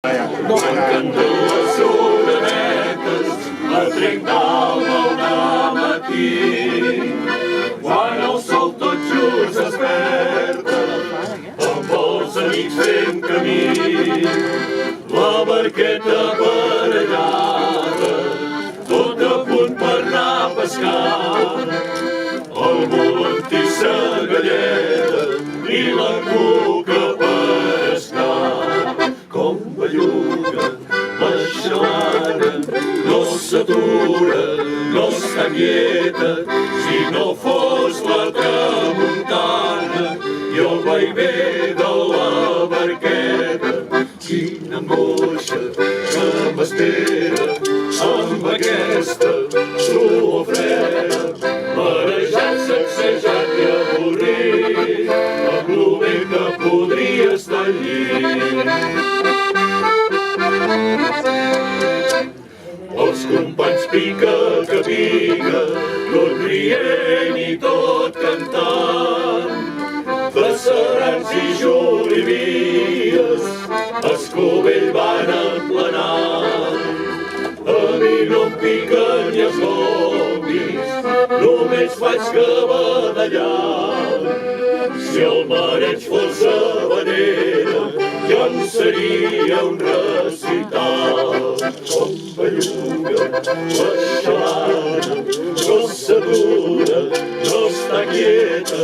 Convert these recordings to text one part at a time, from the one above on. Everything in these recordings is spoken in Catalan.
Manquen dues orenetes a trenc d'alba al matí. Quan el sol tot just desperta, amb els amics fem camí. La barqueta aparellada, tot a punt per anar a pescar. El volantí, sa galleda i la cuca per escar. Com belluga la xalana, no s'atura, no està quieta. Si no fos la tramuntana i el vaivé de la barqueta, quina angoixa que m'espera amb aquesta suor freda. Marejat, sacsejat i avorrit, amb lo bé que podria estar al llit. Els companys pica que pica, tot rient i tot cantant. Passerans i jolivies, Escobell van emplenant. A mi no em piquen ni els gomis, només faig que badallar. Si el mareig fos habanera, ja en seria un recital. Com belluga la xalana, no s'atura, no està quieta.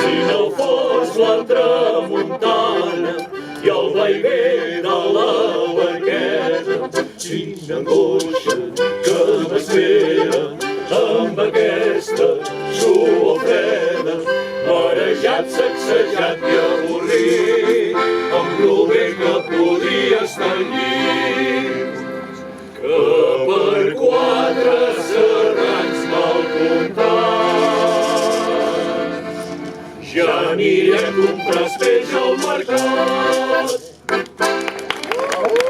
Si no fos la tramuntana i el vaivé de la barqueta, quina angoixa que m'espera amb aquesta suor freda. Marejat, sacsejat i avorrit, amb lo bé que podia estar al llit. Que per 4 serrans mal comptats ja anirem a comprar